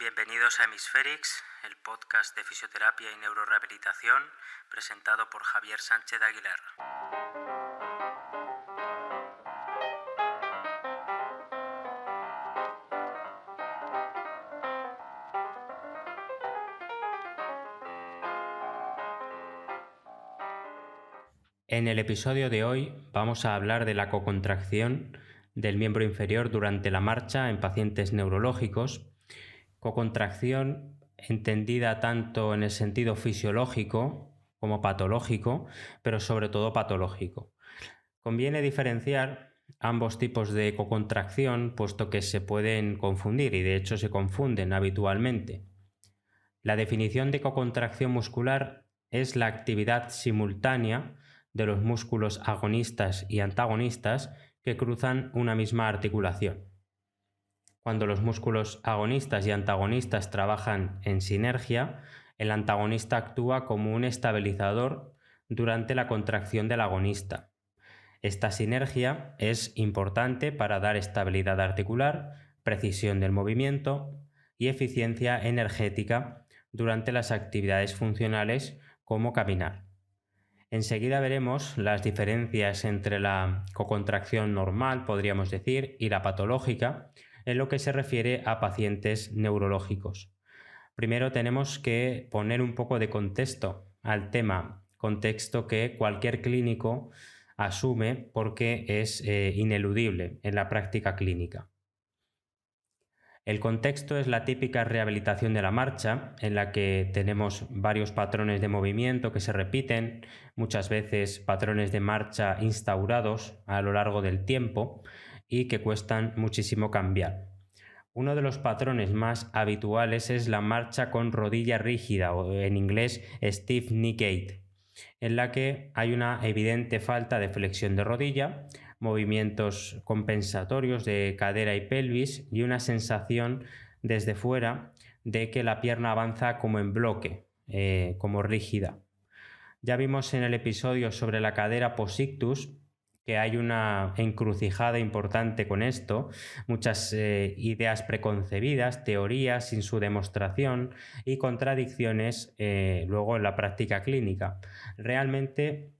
Bienvenidos a Hemisférix, el podcast de fisioterapia y neurorehabilitación, presentado por Javier Sánchez Aguilar. En el episodio de hoy vamos a hablar de la cocontracción del miembro inferior durante la marcha en pacientes neurológicos. Cocontracción entendida tanto en el sentido fisiológico como patológico, pero sobre todo patológico. Conviene diferenciar ambos tipos de cocontracción, puesto que se pueden confundir y de hecho se confunden habitualmente. La definición de cocontracción muscular es la actividad simultánea de los músculos agonistas y antagonistas que cruzan una misma articulación. Cuando los músculos agonistas y antagonistas trabajan en sinergia, el antagonista actúa como un estabilizador durante la contracción del agonista. Esta sinergia es importante para dar estabilidad articular, precisión del movimiento y eficiencia energética durante las actividades funcionales como caminar. Enseguida veremos las diferencias entre la cocontracción normal, podríamos decir, y la patológica, en lo que se refiere a pacientes neurológicos. Primero tenemos que poner un poco de contexto al tema, contexto que cualquier clínico asume porque es ineludible en la práctica clínica. El contexto es la típica rehabilitación de la marcha, en la que tenemos varios patrones de movimiento que se repiten, muchas veces patrones de marcha instaurados a lo largo del tiempo y que cuestan muchísimo cambiar. Uno de los patrones más habituales es la marcha con rodilla rígida, o en inglés stiff knee gait, en la que hay una evidente falta de flexión de rodilla, movimientos compensatorios de cadera y pelvis y una sensación desde fuera de que la pierna avanza como en bloque, como rígida. Ya vimos en el episodio sobre la cadera posictus que hay una encrucijada importante con esto, muchas ideas preconcebidas, teorías sin su demostración y contradicciones luego en la práctica clínica. Realmente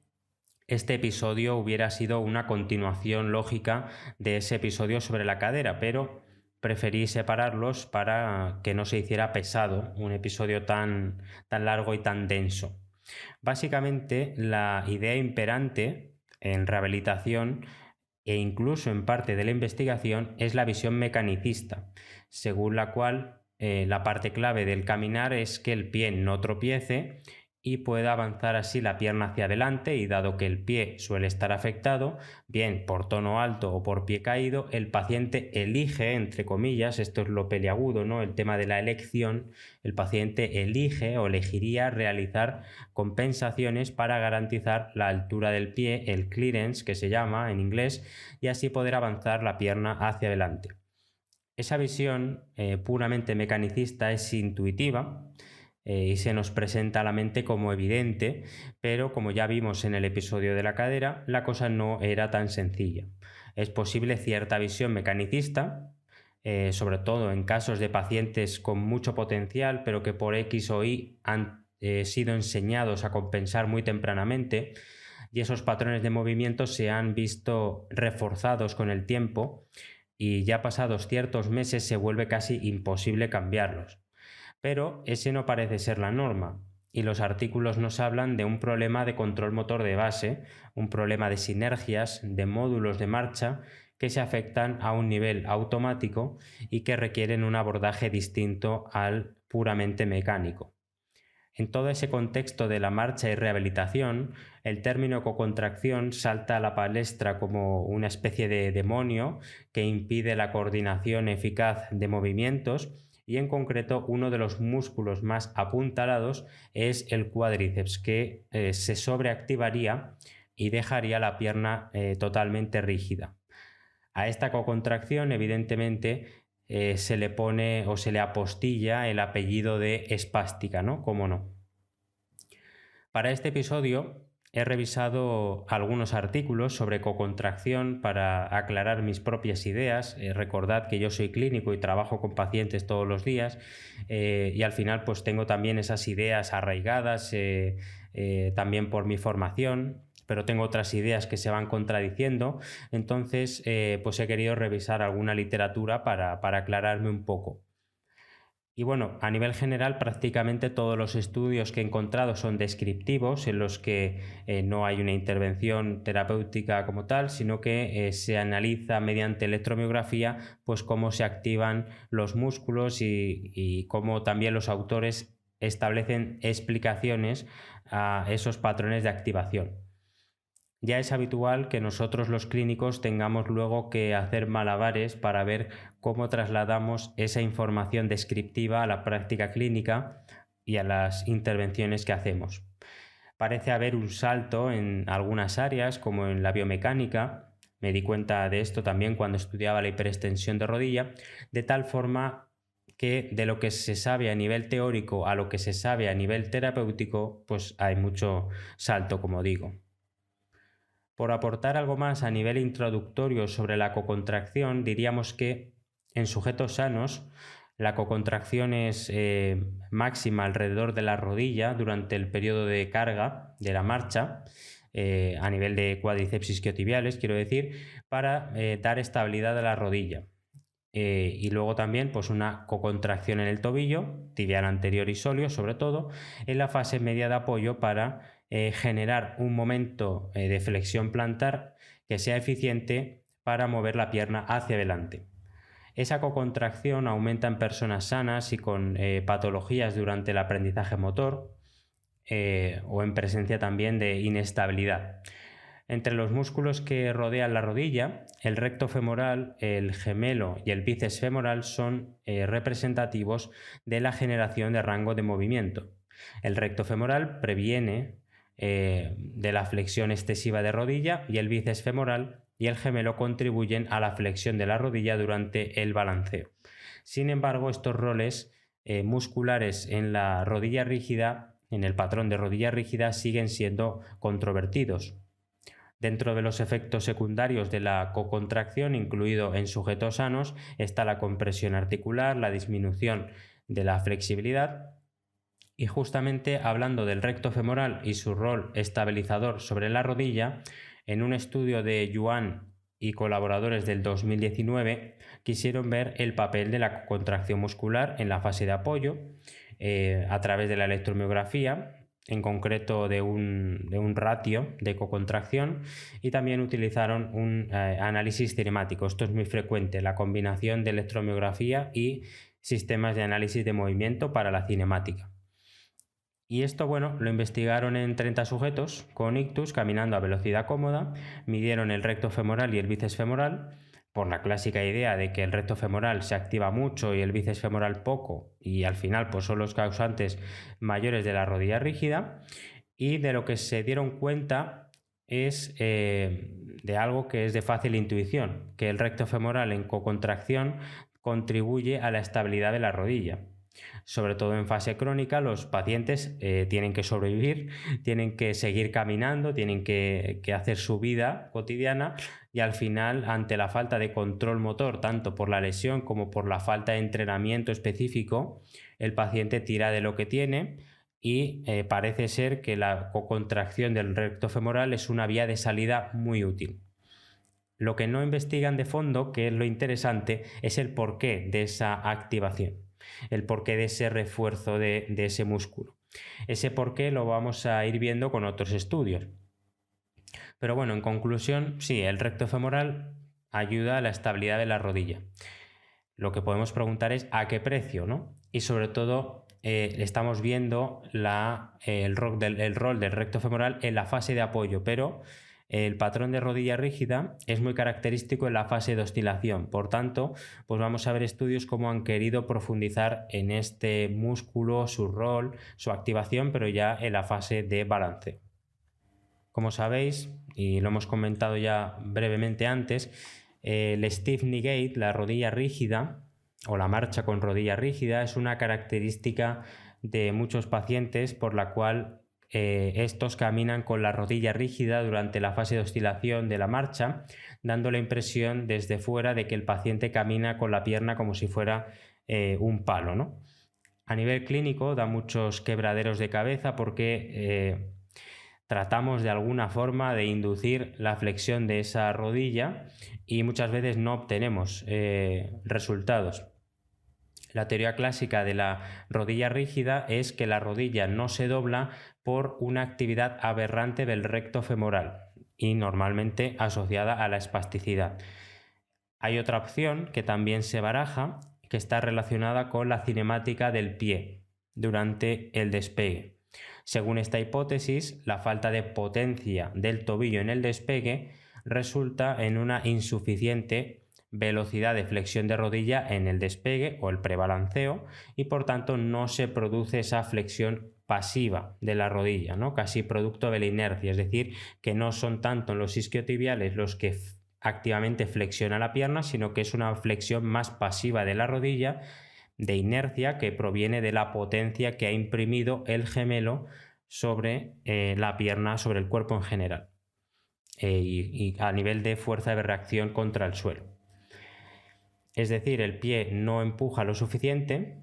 este episodio hubiera sido una continuación lógica de ese episodio sobre la cadera, pero preferí separarlos para que no se hiciera pesado un episodio tan largo y tan denso. Básicamente, la idea imperante en rehabilitación e incluso en parte de la investigación es la visión mecanicista, según la cual la parte clave del caminar es que el pie no tropiece y pueda avanzar así la pierna hacia adelante, y dado que el pie suele estar afectado, bien por tono alto o por pie caído, el paciente elige, entre comillas, esto es lo peliagudo, ¿no? El tema de la elección, el paciente elige o elegiría realizar compensaciones para garantizar la altura del pie, el clearance que se llama en inglés, y así poder avanzar la pierna hacia adelante. Esa visión puramente mecanicista es intuitiva y se nos presenta a la mente como evidente, pero como ya vimos en el episodio de la cadera, la cosa no era tan sencilla. Es posible cierta visión mecanicista, sobre todo en casos de pacientes con mucho potencial, pero que por X o Y han sido enseñados a compensar muy tempranamente, y esos patrones de movimiento se han visto reforzados con el tiempo y ya pasados ciertos meses se vuelve casi imposible cambiarlos. Pero ese no parece ser la norma, y los artículos nos hablan de un problema de control motor de base, un problema de sinergias, de módulos de marcha que se afectan a un nivel automático y que requieren un abordaje distinto al puramente mecánico. En todo ese contexto de la marcha y rehabilitación, el término cocontracción salta a la palestra como una especie de demonio que impide la coordinación eficaz de movimientos, y en concreto uno de los músculos más apuntalados es el cuádriceps, que se sobreactivaría y dejaría la pierna totalmente rígida. A esta cocontracción, evidentemente, se le pone o se le apostilla el apellido de espástica, ¿no? ¿Cómo no? Para este episodio he revisado algunos artículos sobre cocontracción para aclarar mis propias ideas. Recordad que yo soy clínico y trabajo con pacientes todos los días, y al final pues tengo también esas ideas arraigadas, también por mi formación, pero tengo otras ideas que se van contradiciendo. Entonces pues he querido revisar alguna literatura para aclararme un poco. Y bueno, a nivel general, prácticamente todos los estudios que he encontrado son descriptivos, en los que no hay una intervención terapéutica como tal, sino que se analiza mediante electromiografía pues cómo se activan los músculos y cómo también los autores establecen explicaciones a esos patrones de activación. Ya es habitual que nosotros los clínicos tengamos luego que hacer malabares para ver cómo trasladamos esa información descriptiva a la práctica clínica y a las intervenciones que hacemos. Parece haber un salto en algunas áreas, como en la biomecánica. Me di cuenta de esto también cuando estudiaba la hiperextensión de rodilla, de tal forma que de lo que se sabe a nivel teórico a lo que se sabe a nivel terapéutico, pues hay mucho salto, como digo. Por aportar algo más a nivel introductorio sobre la cocontracción, diríamos que en sujetos sanos la cocontracción es máxima alrededor de la rodilla durante el periodo de carga de la marcha, a nivel de cuádriceps isquiotibiales, quiero decir, para dar estabilidad a la rodilla. Y luego también pues una cocontracción en el tobillo, tibial anterior y sóleo, sobre todo, en la fase media de apoyo para generar un momento de flexión plantar que sea eficiente para mover la pierna hacia adelante. Esa cocontracción aumenta en personas sanas y con patologías durante el aprendizaje motor, o en presencia también de inestabilidad. Entre los músculos que rodean la rodilla, el recto femoral, el gemelo y el bíceps femoral son representativos de la generación de rango de movimiento. El recto femoral previene de la flexión excesiva de rodilla, y el bíceps femoral y el gemelo contribuyen a la flexión de la rodilla durante el balanceo. Sin embargo, estos roles musculares en la rodilla rígida, en el patrón de rodilla rígida, siguen siendo controvertidos. Dentro de los efectos secundarios de la cocontracción, incluido en sujetos sanos, está la compresión articular, la disminución de la flexibilidad. Y justamente hablando del recto femoral y su rol estabilizador sobre la rodilla, en un estudio de Yuan y colaboradores del 2019 quisieron ver el papel de la contracción muscular en la fase de apoyo a través de la electromiografía, en concreto de un ratio de cocontracción, y también utilizaron un análisis cinemático. Esto es muy frecuente, la combinación de electromiografía y sistemas de análisis de movimiento para la cinemática. Y esto, bueno, lo investigaron en 30 sujetos con ictus caminando a velocidad cómoda, midieron el recto femoral y el bíceps femoral, por la clásica idea de que el recto femoral se activa mucho y el bíceps femoral poco, y al final pues son los causantes mayores de la rodilla rígida. Y de lo que se dieron cuenta es de algo que es de fácil intuición, que el recto femoral en cocontracción contribuye a la estabilidad de la rodilla. Sobre todo en fase crónica, los pacientes tienen que sobrevivir, tienen que seguir caminando, tienen que hacer su vida cotidiana, y al final, ante la falta de control motor, tanto por la lesión como por la falta de entrenamiento específico, el paciente tira de lo que tiene, y parece ser que la cocontracción del recto femoral es una vía de salida muy útil. Lo que no investigan de fondo, que es lo interesante, es el porqué de esa activación, el porqué de ese refuerzo de ese músculo. Ese porqué lo vamos a ir viendo con otros estudios. Pero bueno, en conclusión, sí, el recto femoral ayuda a la estabilidad de la rodilla. Lo que podemos preguntar es ¿a qué precio, no? Y sobre todo estamos viendo el rol del recto femoral en la fase de apoyo, pero el patrón de rodilla rígida es muy característico en la fase de oscilación. Por tanto, pues vamos a ver estudios cómo han querido profundizar en este músculo, su rol, su activación, pero ya en la fase de balanceo. Como sabéis, y lo hemos comentado ya brevemente antes, el stiff knee gait, la rodilla rígida o la marcha con rodilla rígida, es una característica de muchos pacientes por la cual estos caminan con la rodilla rígida durante la fase de oscilación de la marcha, dando la impresión desde fuera de que el paciente camina con la pierna como si fuera un palo, ¿no? A nivel clínico da muchos quebraderos de cabeza porque tratamos de alguna forma de inducir la flexión de esa rodilla y muchas veces no obtenemos resultados. La teoría clásica de la rodilla rígida es que la rodilla no se dobla por una actividad aberrante del recto femoral y normalmente asociada a la espasticidad. Hay otra opción que también se baraja, que está relacionada con la cinemática del pie durante el despegue. Según esta hipótesis, la falta de potencia del tobillo en el despegue resulta en una insuficiente velocidad de flexión de rodilla en el despegue o el prebalanceo y por tanto no se produce esa flexión pasiva de la rodilla, ¿no? Casi producto de la inercia, es decir, que no son tanto los isquiotibiales los que activamente flexiona la pierna, sino que es una flexión más pasiva de la rodilla, de inercia, que proviene de la potencia que ha imprimido el gemelo sobre la pierna, sobre el cuerpo en general, y a nivel de fuerza de reacción contra el suelo. Es decir, el pie no empuja lo suficiente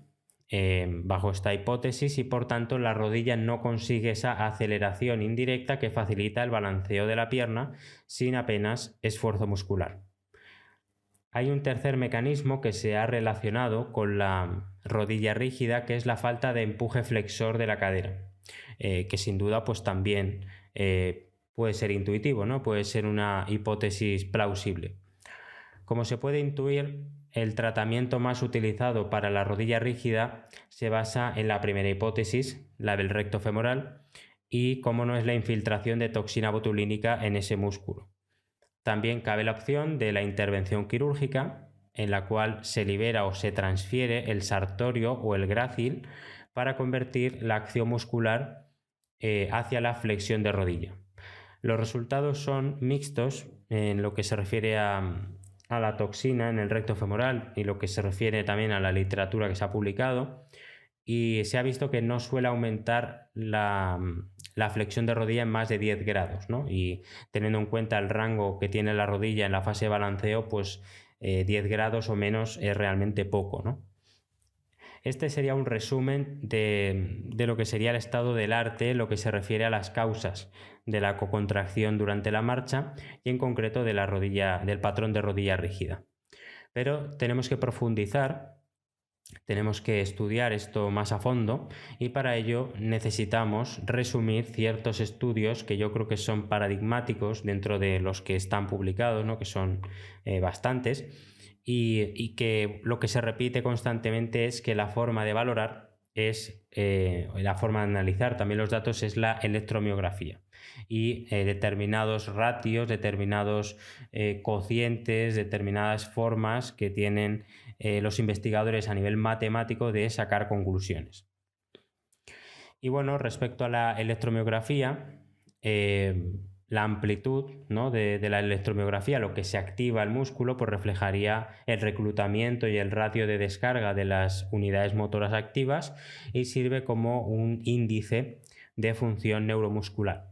bajo esta hipótesis y por tanto la rodilla no consigue esa aceleración indirecta que facilita el balanceo de la pierna sin apenas esfuerzo muscular. Hay un tercer mecanismo que se ha relacionado con la rodilla rígida, que es la falta de empuje flexor de la cadera, que sin duda pues también puede ser intuitivo, ¿no? Puede ser una hipótesis plausible. Como se puede intuir, el tratamiento más utilizado para la rodilla rígida se basa en la primera hipótesis, la del recto femoral, y como no es la infiltración de toxina botulínica en ese músculo. También cabe la opción de la intervención quirúrgica, en la cual se libera o se transfiere el sartorio o el grácil para convertir la acción muscular hacia la flexión de rodilla. Los resultados son mixtos en lo que se refiere a la toxina en el recto femoral y lo que se refiere también a la literatura que se ha publicado, y se ha visto que no suele aumentar la flexión de rodilla en más de 10 grados, ¿no? Y teniendo en cuenta el rango que tiene la rodilla en la fase de balanceo, pues 10 grados o menos es realmente poco, ¿no? Este sería un resumen de lo que sería el estado del arte, lo que se refiere a las causas de la cocontracción durante la marcha y en concreto de la rodilla, del patrón de rodilla rígida. Pero tenemos que profundizar, tenemos que estudiar esto más a fondo y para ello necesitamos resumir ciertos estudios que yo creo que son paradigmáticos dentro de los que están publicados, ¿no? Que son bastantes. Y que lo que se repite constantemente es que la forma de valorar es, la forma de analizar también los datos es la electromiografía. Y determinados ratios, determinados cocientes, determinadas formas que tienen los investigadores a nivel matemático de sacar conclusiones. Y bueno, respecto a la electromiografía, la amplitud, ¿no?, de la electromiografía, lo que se activa el músculo, pues reflejaría el reclutamiento y el ratio de descarga de las unidades motoras activas y sirve como un índice de función neuromuscular.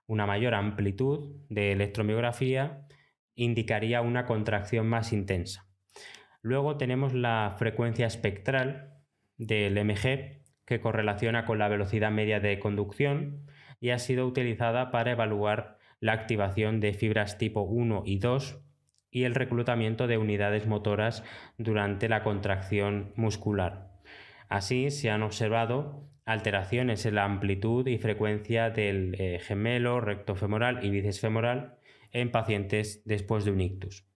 Una mayor amplitud de electromiografía indicaría una contracción más intensa. Luego tenemos la frecuencia espectral del EMG, que correlaciona con la velocidad media de conducción y ha sido utilizada para evaluar la activación de fibras tipo 1 y 2 y el reclutamiento de unidades motoras durante la contracción muscular. Así se han observado alteraciones en la amplitud y frecuencia del gemelo, recto femoral y bíceps femoral en pacientes después de un ictus.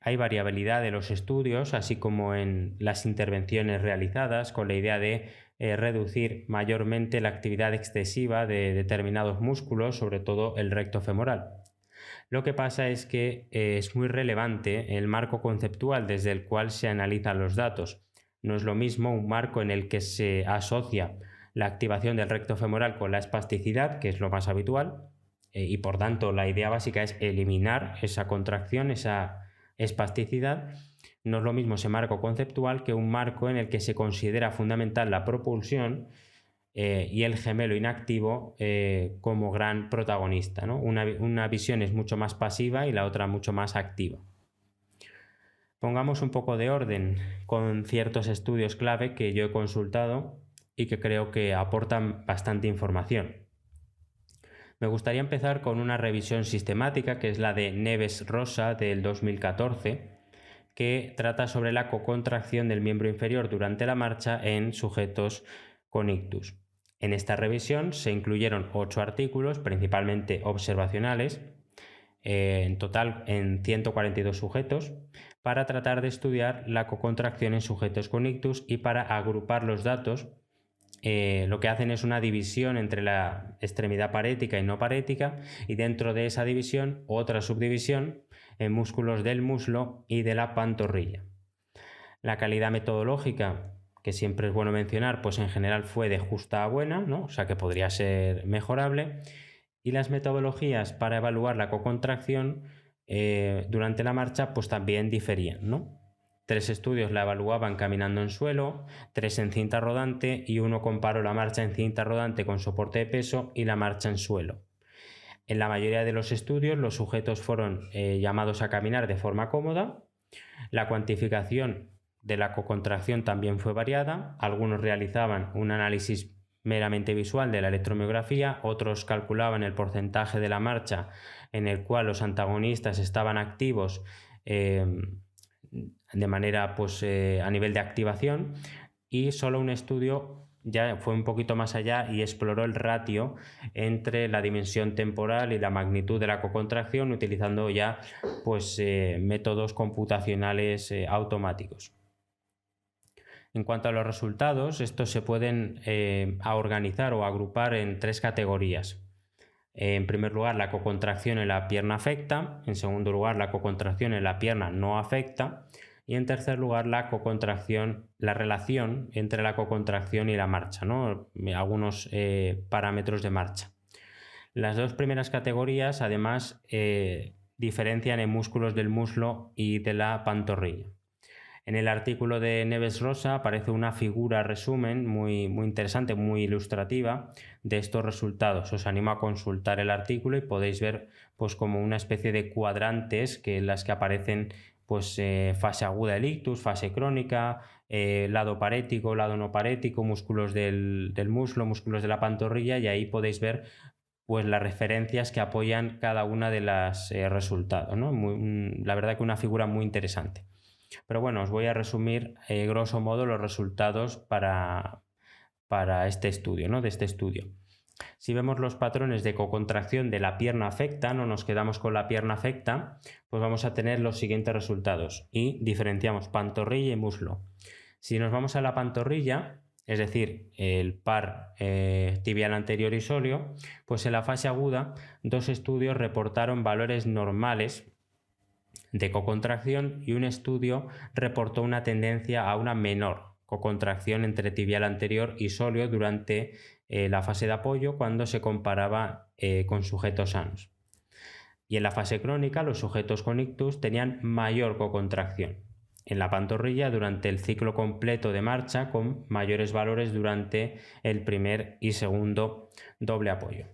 Hay variabilidad de los estudios, así como en las intervenciones realizadas, con la idea de reducir mayormente la actividad excesiva de determinados músculos, sobre todo el recto femoral. Lo que pasa es que es muy relevante el marco conceptual desde el cual se analizan los datos. No es lo mismo un marco en el que se asocia la activación del recto femoral con la espasticidad, que es lo más habitual, y por tanto la idea básica es eliminar esa contracción, esa espasticidad. No es lo mismo ese marco conceptual que un marco en el que se considera fundamental la propulsión y el gemelo inactivo como gran protagonista, ¿no? Una visión es mucho más pasiva y la otra mucho más activa. Pongamos un poco de orden con ciertos estudios clave que yo he consultado y que creo que aportan bastante información. Me gustaría empezar con una revisión sistemática que es la de Neves-Rosa del 2014, que trata sobre la cocontracción del miembro inferior durante la marcha en sujetos con ictus. En esta revisión se incluyeron 8 artículos, principalmente observacionales, en total en 142 sujetos, para tratar de estudiar la cocontracción en sujetos con ictus y para agrupar los datos. Lo que hacen es una división entre la extremidad parética y no parética, y dentro de esa división otra subdivisión en músculos del muslo y de la pantorrilla. La calidad metodológica, que siempre es bueno mencionar, pues en general fue de justa a buena, ¿no? O sea que podría ser mejorable. Y las metodologías para evaluar la cocontracción durante la marcha pues también diferían, ¿no? 3 estudios la evaluaban caminando en suelo, 3 en cinta rodante y uno comparó la marcha en cinta rodante con soporte de peso y la marcha en suelo. En la mayoría de los estudios los sujetos fueron llamados a caminar de forma cómoda. La cuantificación de la cocontracción también fue variada. Algunos realizaban un análisis meramente visual de la electromiografía, otros calculaban el porcentaje de la marcha en el cual los antagonistas estaban activos de manera a nivel de activación, y solo un estudio ya fue un poquito más allá y exploró el ratio entre la dimensión temporal y la magnitud de la cocontracción utilizando ya métodos computacionales automáticos. En cuanto a los resultados, estos se pueden organizar o agrupar en 3 categorías. En primer lugar, la cocontracción en la pierna afecta. En segundo lugar, la cocontracción en la pierna no afecta. Y en tercer lugar, la relación entre la cocontracción y la marcha, ¿no? Algunos parámetros de marcha. Las 2 primeras categorías, además, diferencian en músculos del muslo y de la pantorrilla. En el artículo de Neves-Rosa aparece una figura resumen muy interesante, muy ilustrativa de estos resultados. Os animo a consultar el artículo y podéis ver como una especie de cuadrantes en las que aparecen fase aguda del ictus, fase crónica, lado parético, lado no parético, músculos del muslo, músculos de la pantorrilla, y ahí podéis ver las referencias que apoyan cada una de las resultados, ¿no? La verdad que una figura muy interesante. Pero bueno, os voy a resumir grosso modo los resultados para este estudio, ¿no? De este estudio. Si vemos los patrones de cocontracción de la pierna afecta, no nos quedamos con la pierna afecta, pues vamos a tener los siguientes resultados y diferenciamos pantorrilla y muslo. Si nos vamos a la pantorrilla, es decir, el par tibial anterior y sóleo, pues en la fase aguda 2 estudios reportaron valores normales de cocontracción y un estudio reportó una tendencia a una menor cocontracción entre tibial anterior y sóleo durante la fase de apoyo cuando se comparaba con sujetos sanos. Y en la fase crónica los sujetos con ictus tenían mayor cocontracción en la pantorrilla durante el ciclo completo de marcha, con mayores valores durante el primer y segundo doble apoyo.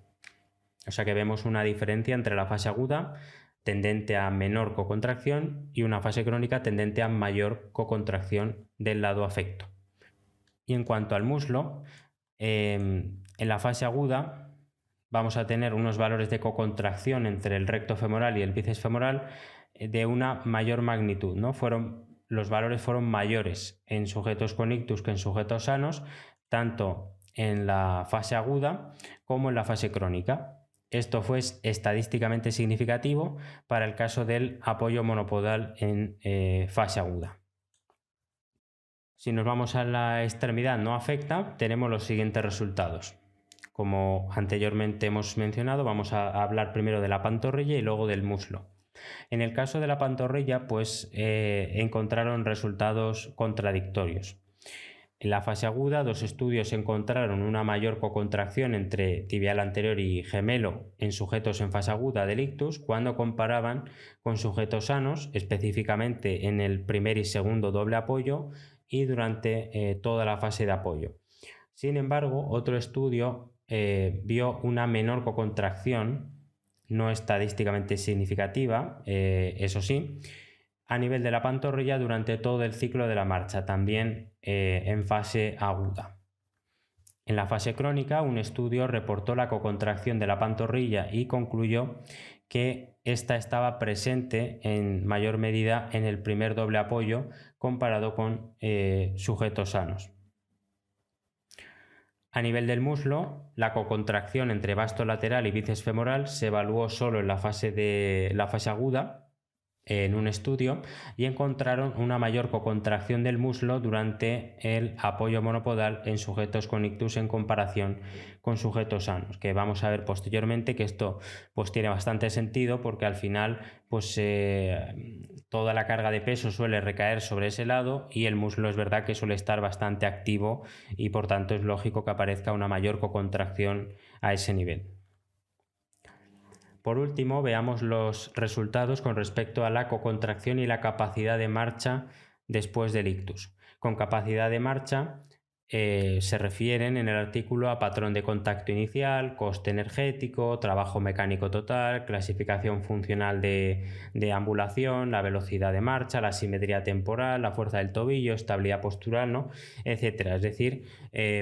O sea que vemos una diferencia entre la fase aguda tendente a menor cocontracción y una fase crónica tendente a mayor cocontracción del lado afecto. Y en cuanto al muslo, en la fase aguda vamos a tener unos valores de cocontracción entre el recto femoral y el bíceps femoral de una mayor magnitud, ¿no? Los valores fueron mayores en sujetos con ictus que en sujetos sanos, tanto en la fase aguda como en la fase crónica. Esto fue estadísticamente significativo para el caso del apoyo monopodal en fase aguda. Si nos vamos a la extremidad no afecta, tenemos los siguientes resultados. Como anteriormente hemos mencionado, vamos a hablar primero de la pantorrilla y luego del muslo. En el caso de la pantorrilla, encontraron resultados contradictorios. En la fase aguda, 2 estudios encontraron una mayor cocontracción entre tibial anterior y gemelo en sujetos en fase aguda del ictus cuando comparaban con sujetos sanos, específicamente en el primer y segundo doble apoyo y durante toda la fase de apoyo. Sin embargo, otro estudio vio una menor cocontracción, no estadísticamente significativa, eso sí, a nivel de la pantorrilla durante todo el ciclo de la marcha, también en fase aguda. En la fase crónica, un estudio reportó la cocontracción de la pantorrilla y concluyó que esta estaba presente en mayor medida en el primer doble apoyo comparado con sujetos sanos. A nivel del muslo, la cocontracción entre vasto lateral y bíceps femoral se evaluó solo en la fase aguda en un estudio y encontraron una mayor cocontracción del muslo durante el apoyo monopodal en sujetos con ictus en comparación con sujetos sanos, que vamos a ver posteriormente que esto pues tiene bastante sentido, porque al final pues toda la carga de peso suele recaer sobre ese lado y el muslo es verdad que suele estar bastante activo y por tanto es lógico que aparezca una mayor cocontracción a ese nivel. Por último, veamos los resultados con respecto a la cocontracción y la capacidad de marcha después del ictus. Con capacidad de marcha se refieren en el artículo a patrón de contacto inicial, coste energético, trabajo mecánico total, clasificación funcional de ambulación, la velocidad de marcha, la simetría temporal, la fuerza del tobillo, estabilidad postural, ¿no? Etcétera. Es decir,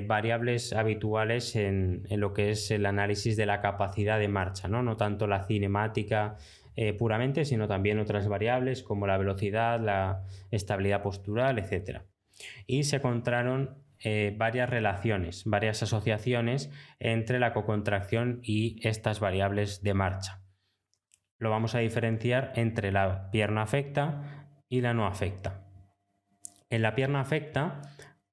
variables habituales en lo que es el análisis de la capacidad de marcha, no tanto la cinemática puramente, sino también otras variables como la velocidad, la estabilidad postural, etcétera. Y se encontraron varias relaciones, varias asociaciones entre la cocontracción y estas variables de marcha. Lo vamos a diferenciar entre la pierna afecta y la no afecta. En la pierna afecta,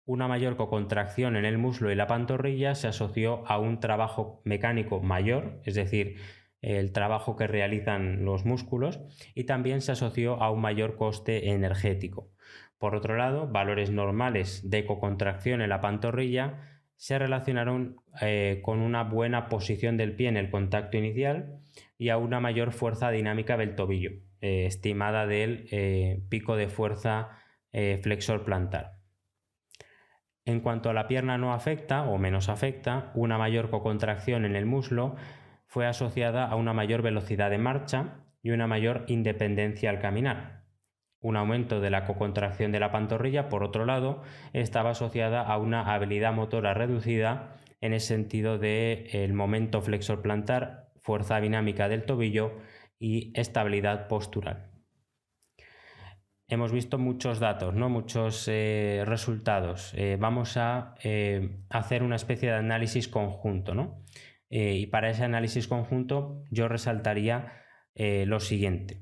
una mayor cocontracción en el muslo y la pantorrilla se asoció a un trabajo mecánico mayor, es decir, el trabajo que realizan los músculos, y también se asoció a un mayor coste energético. Por otro lado, valores normales de cocontracción en la pantorrilla se relacionaron con una buena posición del pie en el contacto inicial y a una mayor fuerza dinámica del tobillo, estimada del pico de fuerza flexor plantar. En cuanto a la pierna no afecta o menos afecta, una mayor cocontracción en el muslo fue asociada a una mayor velocidad de marcha y una mayor independencia al caminar. Un aumento de la cocontracción de la pantorrilla, por otro lado, estaba asociada a una habilidad motora reducida en el sentido del momento flexor plantar, fuerza dinámica del tobillo y estabilidad postural. Hemos visto muchos datos, muchos resultados. Vamos a hacer una especie de análisis conjunto, y para ese análisis conjunto yo resaltaría lo siguiente.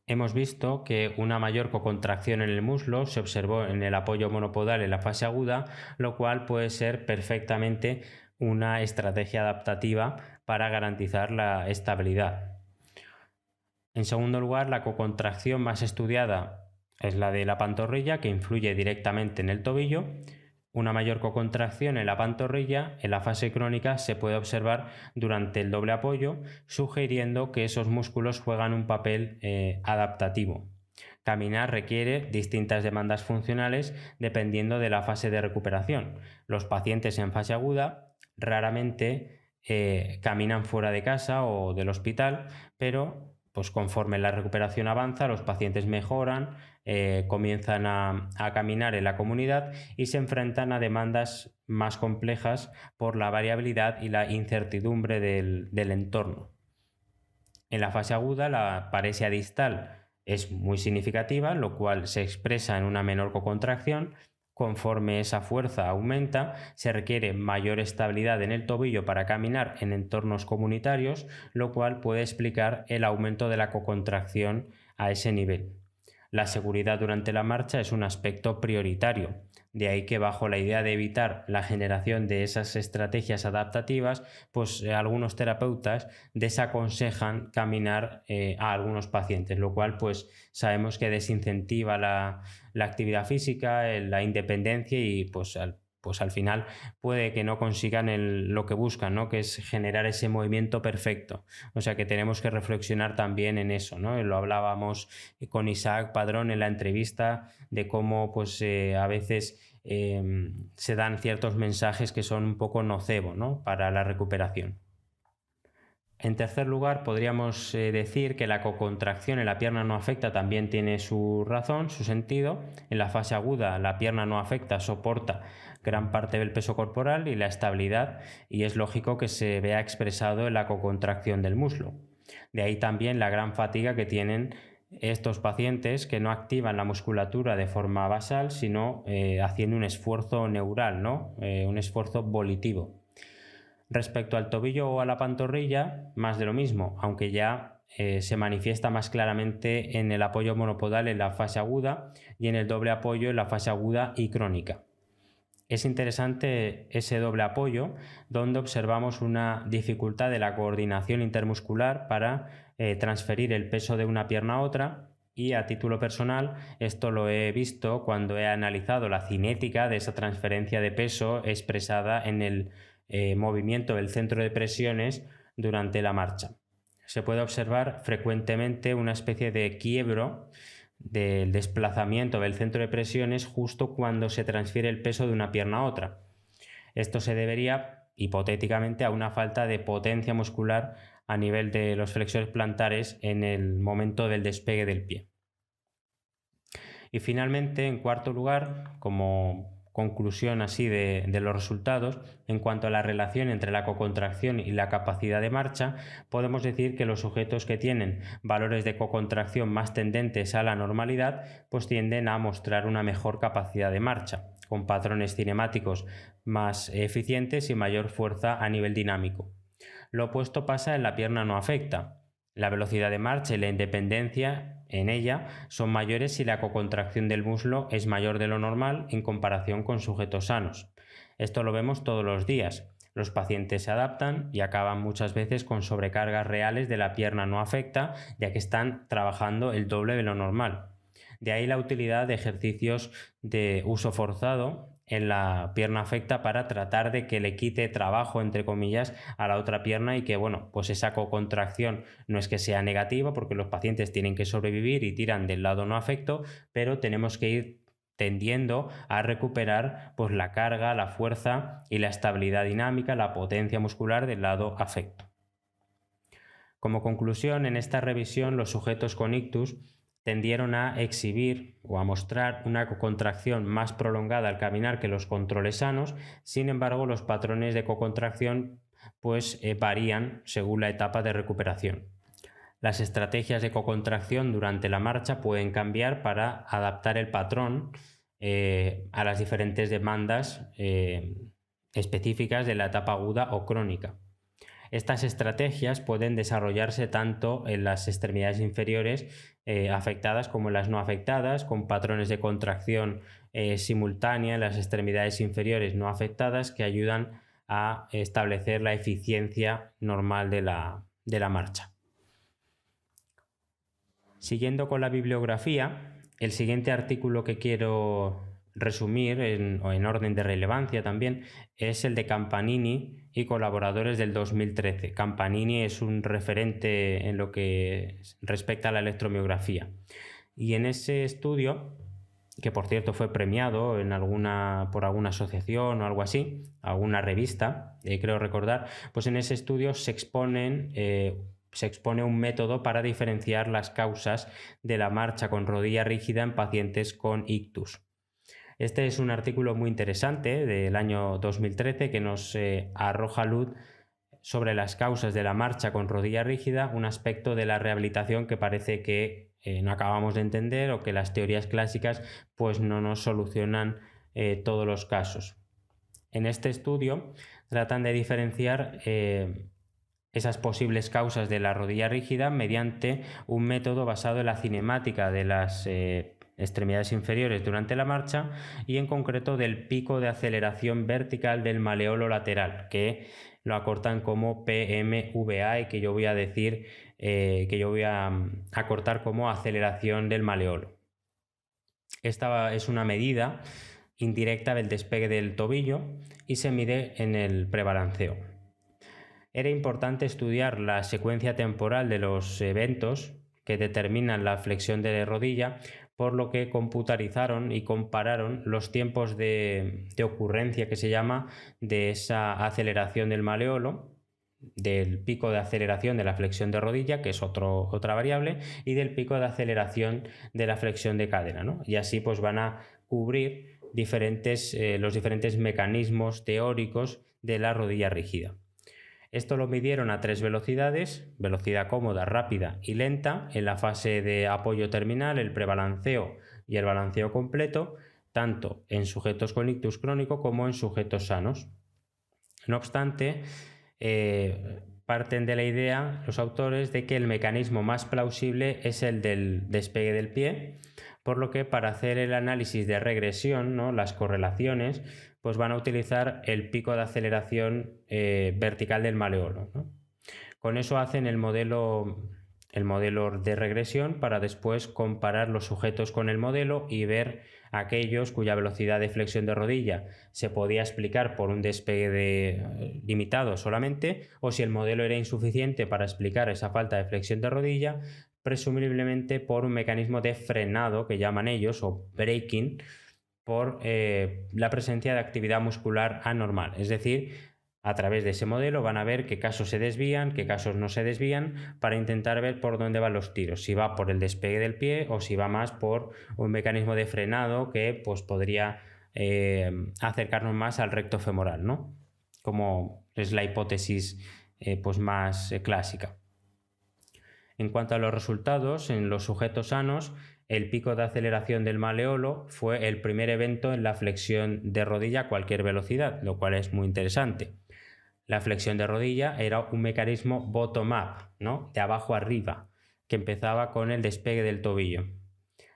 Hemos visto que una mayor cocontracción en el muslo se observó en el apoyo monopodal en la fase aguda, lo cual puede ser perfectamente una estrategia adaptativa para garantizar la estabilidad. En segundo lugar, la cocontracción más estudiada es la de la pantorrilla, que influye directamente en el tobillo. Una mayor cocontracción en la pantorrilla en la fase crónica se puede observar durante el doble apoyo, sugiriendo que esos músculos juegan un papel adaptativo. Caminar requiere distintas demandas funcionales dependiendo de la fase de recuperación. Los pacientes en fase aguda raramente caminan fuera de casa o del hospital, pero pues conforme la recuperación avanza, los pacientes mejoran, comienzan a caminar en la comunidad y se enfrentan a demandas más complejas por la variabilidad y la incertidumbre del entorno. En la fase aguda, la paresia distal es muy significativa, lo cual se expresa en una menor cocontracción. Conforme esa fuerza aumenta, se requiere mayor estabilidad en el tobillo para caminar en entornos comunitarios, lo cual puede explicar el aumento de la cocontracción a ese nivel. La seguridad durante la marcha es un aspecto prioritario, de ahí que bajo la idea de evitar la generación de esas estrategias adaptativas, pues algunos terapeutas desaconsejan caminar a algunos pacientes, lo cual pues sabemos que desincentiva la actividad física, la independencia y pues pues al final puede que no consigan lo que buscan, ¿no? Que es generar ese movimiento perfecto. O sea que tenemos que reflexionar también en eso, ¿no? Lo hablábamos con Isaac Padrón en la entrevista de cómo pues, a veces se dan ciertos mensajes que son un poco nocebos, ¿no? Para la recuperación. En tercer lugar, podríamos decir que la cocontracción en la pierna no afecta también tiene su razón, su sentido. En la fase aguda, la pierna no afecta soporta gran parte del peso corporal y la estabilidad, y es lógico que se vea expresado en la cocontracción del muslo. De ahí también la gran fatiga que tienen estos pacientes que no activan la musculatura de forma basal, sino haciendo un esfuerzo neural, ¿no? Un esfuerzo volitivo. Respecto al tobillo o a la pantorrilla, más de lo mismo, aunque ya se manifiesta más claramente en el apoyo monopodal en la fase aguda y en el doble apoyo en la fase aguda y crónica. Es interesante ese doble apoyo, donde observamos una dificultad de la coordinación intermuscular para transferir el peso de una pierna a otra, y a título personal esto lo he visto cuando he analizado la cinética de esa transferencia de peso expresada en el movimiento del centro de presiones durante la marcha. Se puede observar frecuentemente una especie de quiebro del desplazamiento del centro de presiones justo cuando se transfiere el peso de una pierna a otra. Esto se debería hipotéticamente a una falta de potencia muscular a nivel de los flexores plantares en el momento del despegue del pie. Y finalmente, en cuarto lugar, como conclusión así de los resultados, en cuanto a la relación entre la cocontracción y la capacidad de marcha, podemos decir que los sujetos que tienen valores de cocontracción más tendentes a la normalidad, pues tienden a mostrar una mejor capacidad de marcha, con patrones cinemáticos más eficientes y mayor fuerza a nivel dinámico. Lo opuesto pasa en la pierna no afecta. La velocidad de marcha y la independencia en ella son mayores si la cocontracción del muslo es mayor de lo normal en comparación con sujetos sanos. Esto lo vemos todos los días. Los pacientes se adaptan y acaban muchas veces con sobrecargas reales de la pierna no afecta, ya que están trabajando el doble de lo normal. De ahí la utilidad de ejercicios de uso forzado en la pierna afecta para tratar de que le quite trabajo, entre comillas, a la otra pierna, y que, bueno, pues esa cocontracción no es que sea negativa, porque los pacientes tienen que sobrevivir y tiran del lado no afecto, pero tenemos que ir tendiendo a recuperar pues la carga, la fuerza y la estabilidad dinámica, la potencia muscular del lado afecto. Como conclusión, en esta revisión los sujetos con ictus tendieron a exhibir o a mostrar una cocontracción más prolongada al caminar que los controles sanos. Sin embargo, los patrones de cocontracción pues varían según la etapa de recuperación. Las estrategias de cocontracción durante la marcha pueden cambiar para adaptar el patrón a las diferentes demandas específicas de la etapa aguda o crónica. Estas estrategias pueden desarrollarse tanto en las extremidades inferiores afectadas como en las no afectadas, con patrones de contracción simultánea en las extremidades inferiores no afectadas que ayudan a establecer la eficiencia normal de la marcha. Siguiendo con la bibliografía, el siguiente artículo que quiero resumir en orden de relevancia también es el de Campanini y colaboradores del 2013. Campanini es un referente en lo que respecta a la electromiografía, y en ese estudio, que por cierto fue premiado por alguna asociación o algo así, alguna revista, creo recordar, pues en ese estudio se expone un método para diferenciar las causas de la marcha con rodilla rígida en pacientes con ictus. Este es un artículo muy interesante del año 2013 que nos arroja luz sobre las causas de la marcha con rodilla rígida, un aspecto de la rehabilitación que parece que no acabamos de entender, o que las teorías clásicas pues no nos solucionan todos los casos. En este estudio tratan de diferenciar esas posibles causas de la rodilla rígida mediante un método basado en la cinemática de las extremidades inferiores durante la marcha, y en concreto del pico de aceleración vertical del maleolo lateral, que lo acortan como PMVA y que yo voy a decir que yo voy a acortar como aceleración del maleolo. Esta es una medida indirecta del despegue del tobillo y se mide en el prebalanceo. Era importante estudiar la secuencia temporal de los eventos que determinan la flexión de la rodilla, por lo que computarizaron y compararon los tiempos de ocurrencia, que se llama, de esa aceleración del maleolo, del pico de aceleración de la flexión de rodilla, que es otra variable, y del pico de aceleración de la flexión de cadera, ¿no? Y así pues van a cubrir los diferentes mecanismos teóricos de la rodilla rígida. Esto lo midieron a 3 velocidades: velocidad cómoda, rápida y lenta, en la fase de apoyo terminal, el prebalanceo y el balanceo completo, tanto en sujetos con ictus crónico como en sujetos sanos. No obstante, parten de la idea los autores de que el mecanismo más plausible es el del despegue del pie, por lo que para hacer el análisis de regresión, ¿no?, las correlaciones, pues van a utilizar el pico de aceleración vertical del maleolo, ¿no? Con eso hacen el modelo de regresión para después comparar los sujetos con el modelo y ver aquellos cuya velocidad de flexión de rodilla se podía explicar por un despegue limitado solamente, o si el modelo era insuficiente para explicar esa falta de flexión de rodilla, presumiblemente por un mecanismo de frenado que llaman ellos, o braking, por la presencia de actividad muscular anormal. Es decir, a través de ese modelo van a ver qué casos se desvían, qué casos no se desvían, para intentar ver por dónde van los tiros, si va por el despegue del pie o si va más por un mecanismo de frenado que pues podría acercarnos más al recto femoral, ¿no?, como es la hipótesis pues más clásica. En cuanto a los resultados, en los sujetos sanos, el pico de aceleración del maleolo fue el primer evento en la flexión de rodilla a cualquier velocidad, lo cual es muy interesante. La flexión de rodilla era un mecanismo bottom-up, ¿no?, de abajo arriba, que empezaba con el despegue del tobillo.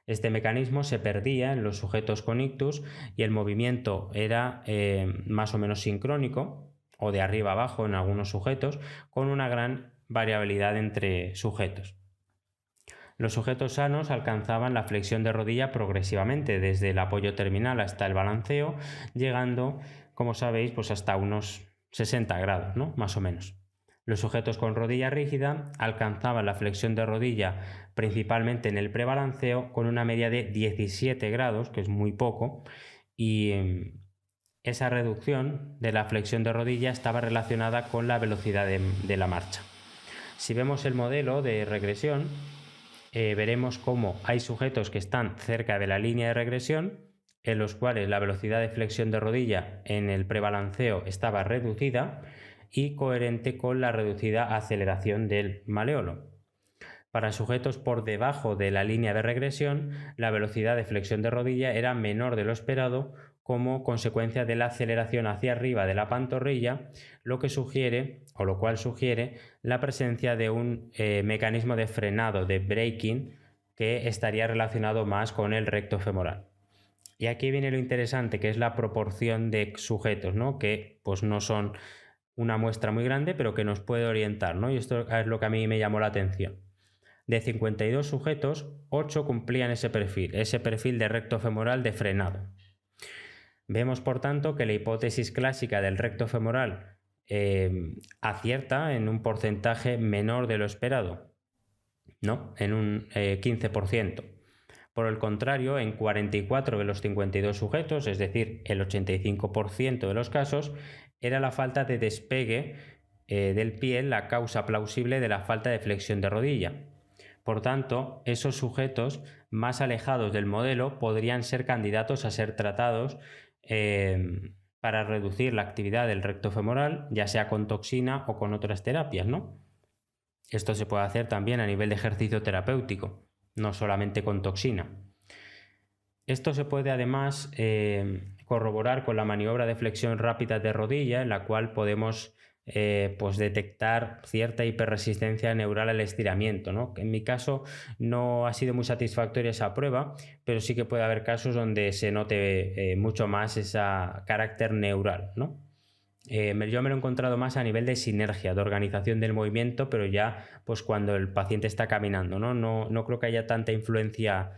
Este mecanismo se perdía en los sujetos con ictus y el movimiento era más o menos sincrónico, o de arriba abajo en algunos sujetos, con una gran variabilidad entre sujetos. Los sujetos sanos alcanzaban la flexión de rodilla progresivamente, desde el apoyo terminal hasta el balanceo, llegando, como sabéis, pues hasta unos 60 grados, ¿no?, más o menos. Los sujetos con rodilla rígida alcanzaban la flexión de rodilla principalmente en el prebalanceo, con una media de 17 grados, que es muy poco, y esa reducción de la flexión de rodilla estaba relacionada con la velocidad de la marcha. Si vemos el modelo de regresión, veremos cómo hay sujetos que están cerca de la línea de regresión, en los cuales la velocidad de flexión de rodilla en el prebalanceo estaba reducida y coherente con la reducida aceleración del maleolo. Para sujetos por debajo de la línea de regresión, la velocidad de flexión de rodilla era menor de lo esperado, como consecuencia de la aceleración hacia arriba de la pantorrilla, lo cual sugiere la presencia de un mecanismo de frenado, de braking, que estaría relacionado más con el recto femoral. Y aquí viene lo interesante, que es la proporción de sujetos, ¿no?, que pues no son una muestra muy grande, pero que nos puede orientar, ¿no? Y esto es lo que a mí me llamó la atención. De 52 sujetos, 8 cumplían ese perfil de recto femoral de frenado. Vemos, por tanto, que la hipótesis clásica del recto femoral acierta en un porcentaje menor de lo esperado, ¿no?, en un 15%. Por el contrario, en 44 de los 52 sujetos, es decir, el 85% de los casos, era la falta de despegue del pie la causa plausible de la falta de flexión de rodilla. Por tanto, esos sujetos más alejados del modelo podrían ser candidatos a ser tratados para reducir la actividad del recto femoral, ya sea con toxina o con otras terapias, ¿no? Esto se puede hacer también a nivel de ejercicio terapéutico, no solamente con toxina. Esto se puede además corroborar con la maniobra de flexión rápida de rodilla, en la cual podemos pues detectar cierta hiperresistencia neural al estiramiento, ¿no? En mi caso no ha sido muy satisfactoria esa prueba, pero sí que puede haber casos donde se note mucho más ese carácter neural, ¿no? Yo me lo he encontrado más a nivel de sinergia, de organización del movimiento, pero ya pues cuando el paciente está caminando, ¿no? No creo que haya tanta influencia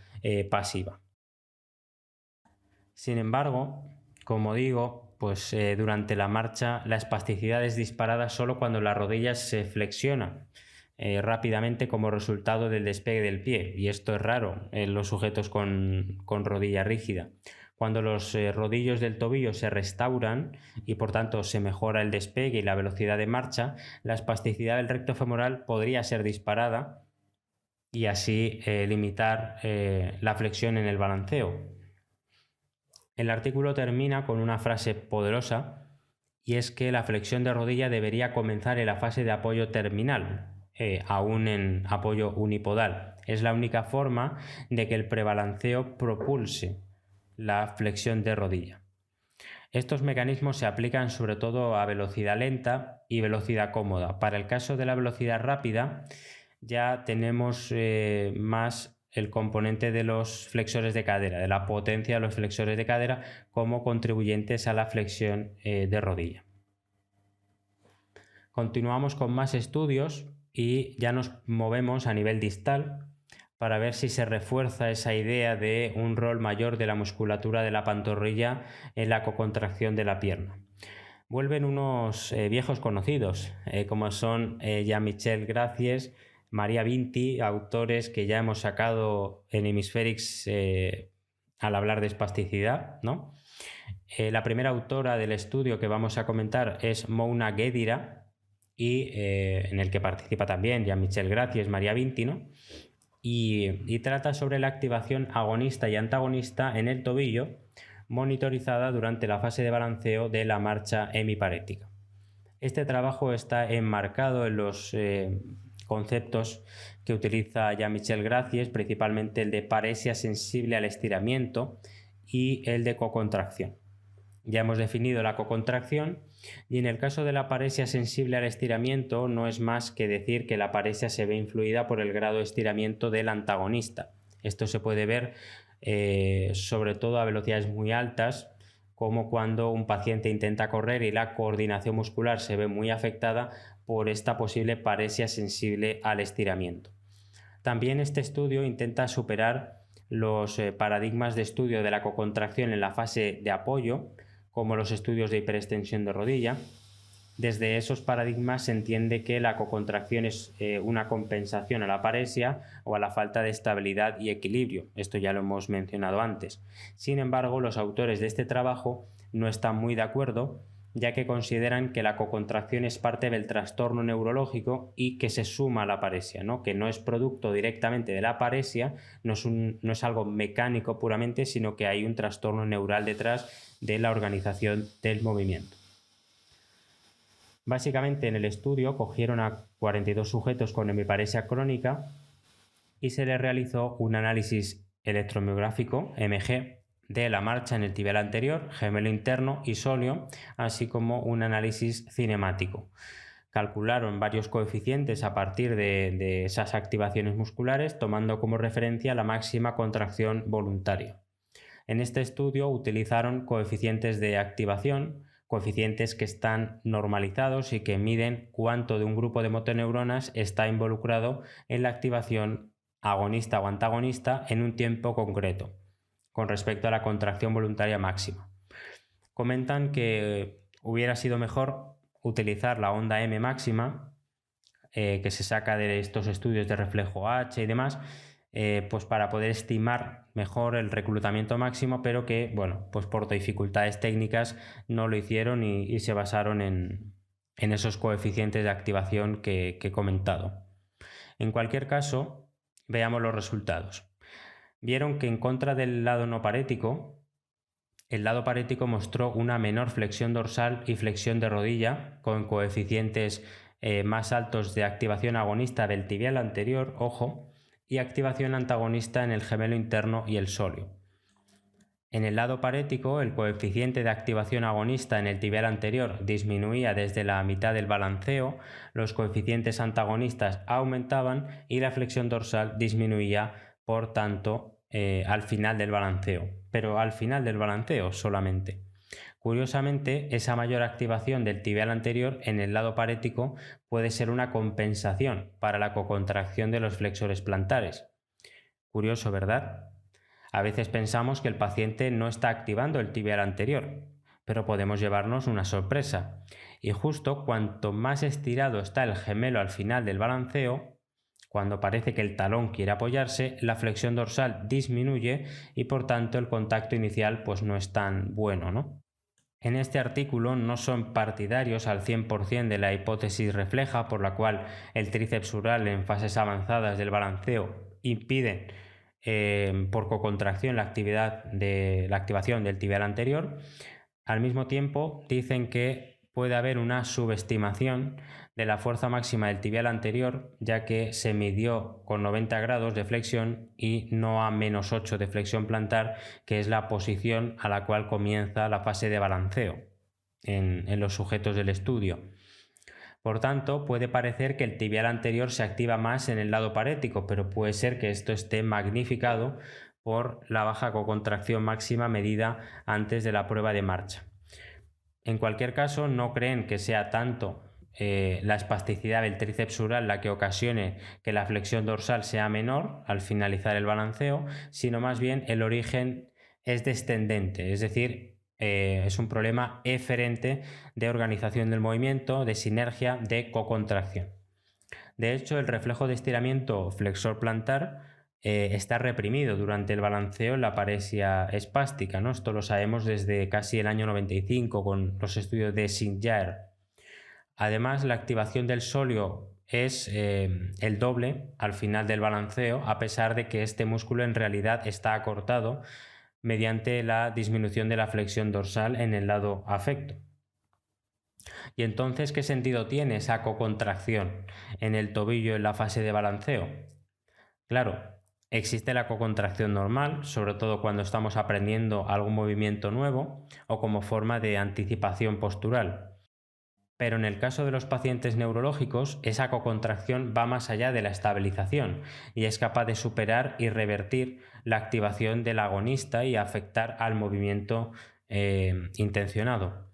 pasiva. Sin embargo, como digo, pues durante la marcha la espasticidad es disparada solo cuando la rodilla se flexiona rápidamente como resultado del despegue del pie, y esto es raro en los sujetos con rodilla rígida. Cuando los rodillos del tobillo se restauran y por tanto se mejora el despegue y la velocidad de marcha, la espasticidad del recto femoral podría ser disparada y así limitar la flexión en el balanceo. El artículo termina con una frase poderosa, y es que la flexión de rodilla debería comenzar en la fase de apoyo terminal, aún en apoyo unipodal. Es la única forma de que el prebalanceo propulse la flexión de rodilla. Estos mecanismos se aplican sobre todo a velocidad lenta y velocidad cómoda. Para el caso de la velocidad rápida, ya tenemos más el componente de los flexores de cadera, de la potencia de los flexores de cadera como contribuyentes a la flexión de rodilla. Continuamos con más estudios y ya nos movemos a nivel distal para ver si se refuerza esa idea de un rol mayor de la musculatura de la pantorrilla en la cocontracción de la pierna. Vuelven unos viejos conocidos, como son Jean-Michel Gracies, Maria Vinti, autores que ya hemos sacado en Hemispherics al hablar de espasticidad, ¿no? La primera autora del estudio que vamos a comentar es Mouna Ghedira, y en el que participa también Jean-Michel Gracies, Maria Vinti, ¿no? Y trata sobre la activación agonista y antagonista en el tobillo, monitorizada durante la fase de balanceo de la marcha hemiparética. Este trabajo está enmarcado en los conceptos que utiliza Jean-Michel Gracies, principalmente el de paresia sensible al estiramiento y el de cocontracción. Ya hemos definido la cocontracción, y en el caso de la paresia sensible al estiramiento no es más que decir que la paresia se ve influida por el grado de estiramiento del antagonista. Esto se puede ver sobre todo a velocidades muy altas, como cuando un paciente intenta correr y la coordinación muscular se ve muy afectada por esta posible paresia sensible al estiramiento. También este estudio intenta superar los paradigmas de estudio de la cocontracción en la fase de apoyo, como los estudios de hiperextensión de rodilla. Desde esos paradigmas se entiende que la cocontracción es una compensación a la paresia o a la falta de estabilidad y equilibrio. Esto ya lo hemos mencionado antes. Sin embargo, los autores de este trabajo no están muy de acuerdo, ya que consideran que la cocontracción es parte del trastorno neurológico y que se suma a la paresia, ¿no? Que no es producto directamente de la paresia, no es algo mecánico puramente, sino que hay un trastorno neural detrás de la organización del movimiento. Básicamente, en el estudio cogieron a 42 sujetos con hemiparesia crónica y se les realizó un análisis electromiográfico, EMG, de la marcha en el tibial anterior, gemelo interno y sóleo, así como un análisis cinemático. Calcularon varios coeficientes a partir de esas activaciones musculares, tomando como referencia la máxima contracción voluntaria. En este estudio utilizaron coeficientes de activación, coeficientes que están normalizados y que miden cuánto de un grupo de motoneuronas está involucrado en la activación agonista o antagonista en un tiempo concreto, con respecto a la contracción voluntaria máxima. Comentan que hubiera sido mejor utilizar la onda M máxima, que se saca de estos estudios de reflejo H y demás, pues para poder estimar mejor el reclutamiento máximo, pero que, bueno, pues por dificultades técnicas no lo hicieron y se basaron en esos coeficientes de activación que he comentado. En cualquier caso, veamos los resultados. Vieron que en contra del lado no parético, el lado parético mostró una menor flexión dorsal y flexión de rodilla, con coeficientes más altos de activación agonista del tibial anterior, ojo, y activación antagonista en el gemelo interno y el sóleo. En el lado parético, el coeficiente de activación agonista en el tibial anterior disminuía desde la mitad del balanceo, los coeficientes antagonistas aumentaban y la flexión dorsal disminuía, por tanto, al final del balanceo, pero al final del balanceo solamente. Curiosamente, esa mayor activación del tibial anterior en el lado parético puede ser una compensación para la cocontracción de los flexores plantares. Curioso, ¿verdad? A veces pensamos que el paciente no está activando el tibial anterior, pero podemos llevarnos una sorpresa. Y justo cuanto más estirado está el gemelo al final del balanceo, cuando parece que el talón quiere apoyarse, la flexión dorsal disminuye y por tanto el contacto inicial pues no es tan bueno, ¿no? En este artículo no son partidarios al 100% de la hipótesis refleja por la cual el tríceps sural en fases avanzadas del balanceo impide por cocontracción la activación del tibial anterior. Al mismo tiempo dicen que puede haber una subestimación de la fuerza máxima del tibial anterior, ya que se midió con 90 grados de flexión y no a -8 de flexión plantar, que es la posición a la cual comienza la fase de balanceo en los sujetos del estudio. Por tanto, puede parecer que el tibial anterior se activa más en el lado parético, pero puede ser que esto esté magnificado por la baja cocontracción máxima medida antes de la prueba de marcha. En cualquier caso, no creen que sea tanto la espasticidad del tríceps sural la que ocasione que la flexión dorsal sea menor al finalizar el balanceo, sino más bien el origen es descendente, es decir, es un problema eferente de organización del movimiento, de sinergia, de cocontracción. De hecho, el reflejo de estiramiento flexor plantar está reprimido durante el balanceo en la paresia espástica, ¿no? Esto lo sabemos desde casi el año 95 con los estudios de Singer. Además, la activación del sóleo es el doble al final del balanceo, a pesar de que este músculo en realidad está acortado mediante la disminución de la flexión dorsal en el lado afecto. Y entonces, ¿qué sentido tiene esa cocontracción en el tobillo en la fase de balanceo? Claro, existe la cocontracción normal, sobre todo cuando estamos aprendiendo algún movimiento nuevo o como forma de anticipación postural. Pero en el caso de los pacientes neurológicos, esa cocontracción va más allá de la estabilización y es capaz de superar y revertir la activación del agonista y afectar al movimiento intencionado.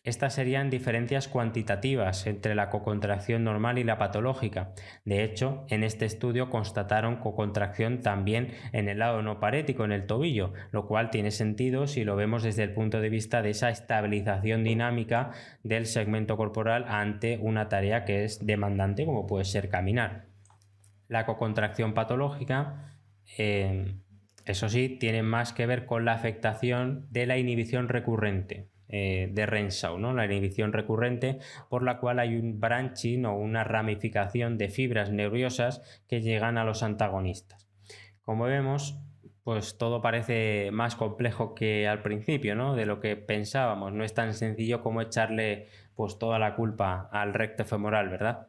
Estas serían diferencias cuantitativas entre la cocontracción normal y la patológica. De hecho, en este estudio constataron cocontracción también en el lado no parético, en el tobillo, lo cual tiene sentido si lo vemos desde el punto de vista de esa estabilización dinámica del segmento corporal ante una tarea que es demandante, como puede ser caminar. La cocontracción patológica, eso sí, tiene más que ver con la afectación de la inhibición recurrente de Renshaw, ¿no? La inhibición recurrente por la cual hay un branching o una ramificación de fibras nerviosas que llegan a los antagonistas. Como vemos, pues todo parece más complejo que al principio, ¿no? De lo que pensábamos. No es tan sencillo como echarle pues toda la culpa al recto femoral, ¿verdad?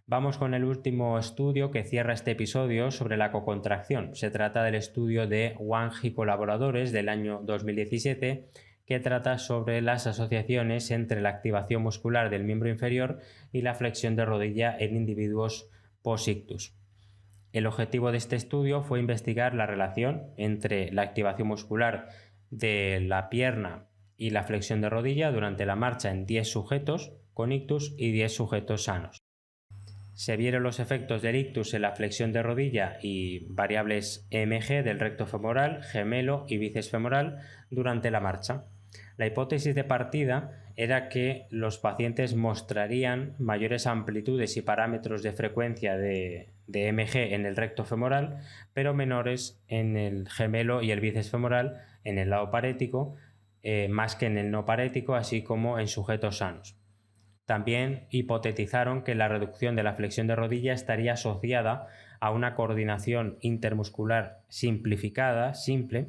Vamos con el último estudio que cierra este episodio sobre la cocontracción. Se trata del estudio de Wang y colaboradores del año 2017 que trata sobre las asociaciones entre la activación muscular del miembro inferior y la flexión de rodilla en individuos post-ictus. El objetivo de este estudio fue investigar la relación entre la activación muscular de la pierna y la flexión de rodilla durante la marcha en 10 sujetos con ictus y 10 sujetos sanos. Se vieron los efectos del ictus en la flexión de rodilla y variables EMG del recto femoral, gemelo y bíceps femoral durante la marcha. La hipótesis de partida era que los pacientes mostrarían mayores amplitudes y parámetros de frecuencia de EMG en el recto femoral, pero menores en el gemelo y el bíceps femoral en el lado parético, más que en el no parético, así como en sujetos sanos. También hipotetizaron que la reducción de la flexión de rodilla estaría asociada a una coordinación intermuscular simplificada, simple,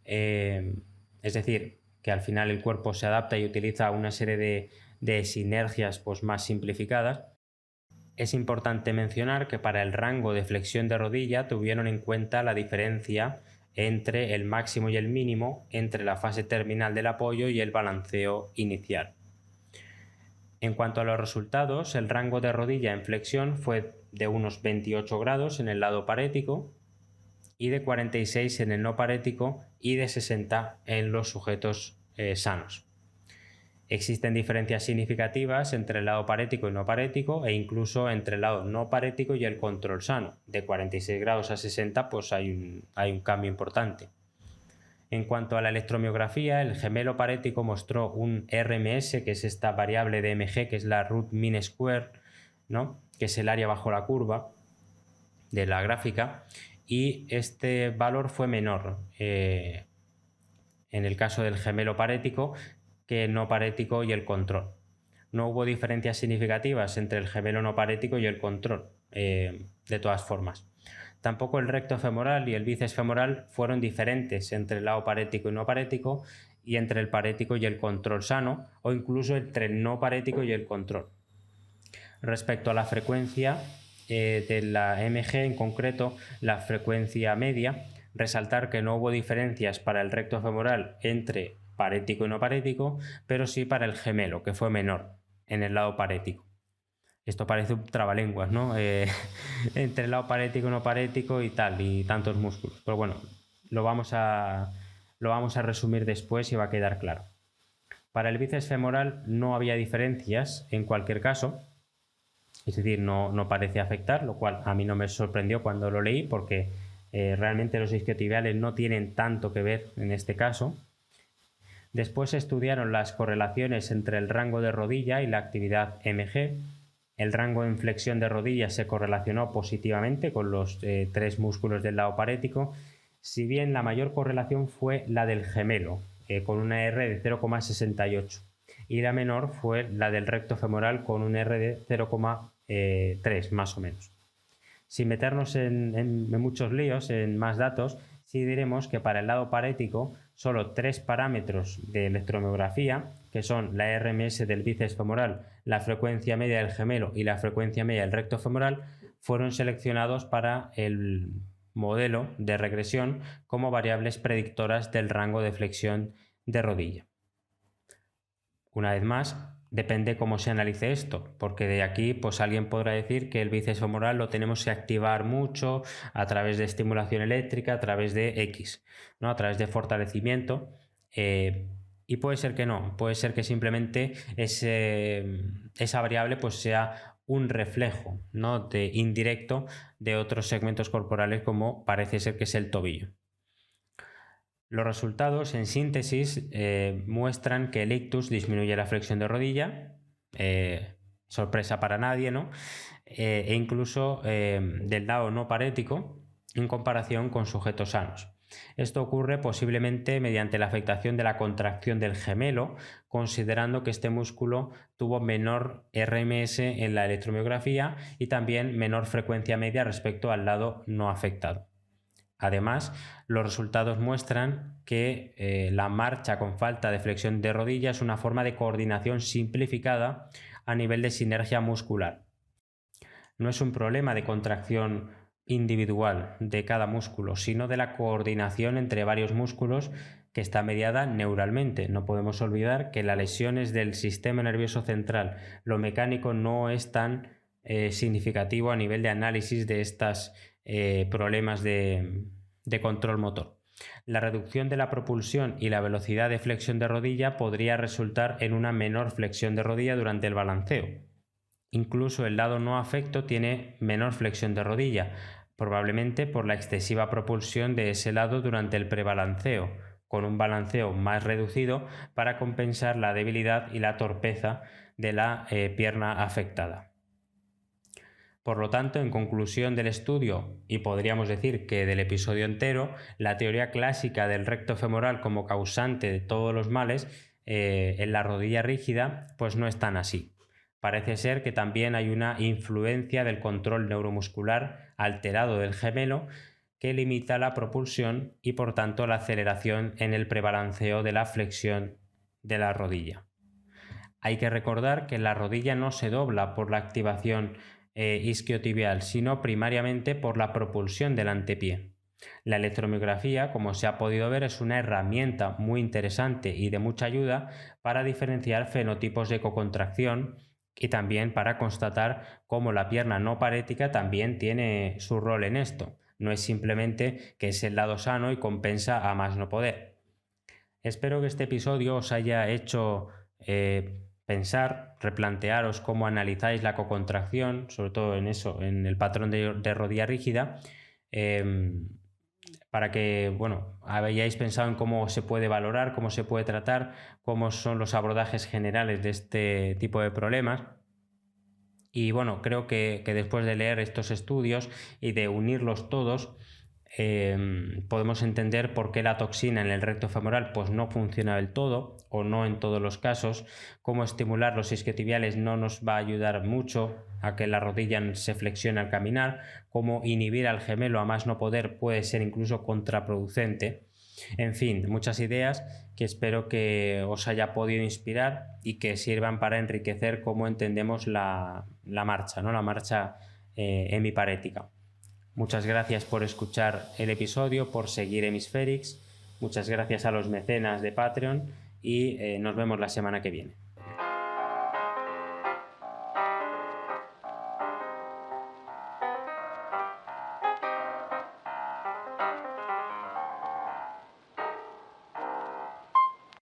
es decir, que al final el cuerpo se adapta y utiliza una serie de sinergias pues, más simplificadas. Es importante mencionar que para el rango de flexión de rodilla tuvieron en cuenta la diferencia entre el máximo y el mínimo entre la fase terminal del apoyo y el balanceo inicial. En cuanto a los resultados, el rango de rodilla en flexión fue de unos 28 grados en el lado parético y de 46 en el no parético y de 60 en los sujetos sanos. Existen diferencias significativas entre el lado parético y no parético, e incluso entre el lado no parético y el control sano. De 46 grados a 60 pues hay un cambio importante. En cuanto a la electromiografía, el gemelo parético mostró un RMS, que es esta variable de mg, que es la root mean square, ¿no?, que es el área bajo la curva de la gráfica, y este valor fue menor en el caso del gemelo parético que el no parético y el control. No hubo diferencias significativas entre el gemelo no parético y el control, de todas formas. Tampoco el recto femoral y el bíceps femoral fueron diferentes entre el lado parético y no parético, y entre el parético y el control sano, o incluso entre el no parético y el control. Respecto a la frecuencia de la MG, en concreto la frecuencia media, resaltar que no hubo diferencias para el recto femoral entre parético y no parético, pero sí para el gemelo, que fue menor en el lado parético. Esto parece un trabalenguas, ¿no? Entre el lado parético y no parético y tal, y tantos músculos. Pero bueno, lo vamos a resumir después y va a quedar claro. Para el bíceps femoral no había diferencias en cualquier caso, es decir, no parece afectar, lo cual a mí no me sorprendió cuando lo leí, porque realmente los isquiotibiales no tienen tanto que ver en este caso. Después se estudiaron las correlaciones entre el rango de rodilla y la actividad MG. El rango en flexión de rodilla se correlacionó positivamente con los 3 músculos del lado parético, si bien la mayor correlación fue la del gemelo, con una R de 0,68, y la menor fue la del recto femoral con un R de 0,3 más o menos. Sin meternos en muchos líos, en más datos, sí diremos que para el lado parético solo 3 parámetros de electromiografía, que son la RMS del bíceps femoral, la frecuencia media del gemelo y la frecuencia media del recto femoral, fueron seleccionados para el modelo de regresión como variables predictoras del rango de flexión de rodilla. Una vez más, depende cómo se analice esto, porque de aquí pues alguien podrá decir que el bíceps femoral lo tenemos que activar mucho a través de estimulación eléctrica, a través de X, ¿no?, a través de fortalecimiento, y puede ser que no, puede ser que simplemente esa variable pues sea un reflejo, ¿no?, indirecto de otros segmentos corporales, como parece ser que es el tobillo. Los resultados, en síntesis, muestran que el ictus disminuye la flexión de rodilla, sorpresa para nadie, ¿no?, e incluso del lado no parético en comparación con sujetos sanos. Esto ocurre posiblemente mediante la afectación de la contracción del gemelo, considerando que este músculo tuvo menor RMS en la electromiografía y también menor frecuencia media respecto al lado no afectado. Además, los resultados muestran que la marcha con falta de flexión de rodilla es una forma de coordinación simplificada a nivel de sinergia muscular. No es un problema de contracción individual de cada músculo, sino de la coordinación entre varios músculos, que está mediada neuralmente. No podemos olvidar que las lesiones del sistema nervioso central, lo mecánico no es tan significativo a nivel de análisis de estos problemas de control motor. La reducción de la propulsión y la velocidad de flexión de rodilla podría resultar en una menor flexión de rodilla durante el balanceo. Incluso el lado no afecto tiene menor flexión de rodilla, probablemente por la excesiva propulsión de ese lado durante el prebalanceo, con un balanceo más reducido para compensar la debilidad y la torpeza de la pierna afectada. Por lo tanto, en conclusión del estudio, y podríamos decir que del episodio entero, la teoría clásica del recto femoral como causante de todos los males en la rodilla rígida, pues no es tan así. Parece ser que también hay una influencia del control neuromuscular alterado del gemelo, que limita la propulsión y por tanto la aceleración en el prebalanceo de la flexión de la rodilla. Hay que recordar que la rodilla no se dobla por la activación isquiotibial, sino primariamente por la propulsión del antepié. La electromiografía, como se ha podido ver, es una herramienta muy interesante y de mucha ayuda para diferenciar fenotipos de cocontracción y también para constatar cómo la pierna no parética también tiene su rol en esto. No es simplemente que es el lado sano y compensa a más no poder. Espero que este episodio os haya hecho pensar, replantearos cómo analizáis la cocontracción, sobre todo en eso, en el patrón de rodilla rígida, para que, bueno, hayáis pensado en cómo se puede valorar, cómo se puede tratar, cómo son los abordajes generales de este tipo de problemas. Y bueno, creo que después de leer estos estudios y de unirlos todos, podemos entender por qué la toxina en el recto femoral pues no funciona del todo o no en todos los casos, cómo estimular los isquiotibiales no nos va a ayudar mucho a que la rodilla se flexione al caminar, cómo inhibir al gemelo a más no poder puede ser incluso contraproducente. En fin, muchas ideas que espero que os haya podido inspirar y que sirvan para enriquecer cómo entendemos la marcha, ¿no? La marcha hemiparética. Muchas gracias por escuchar el episodio, por seguir Hemisférix. Muchas gracias a los mecenas de Patreon y nos vemos la semana que viene.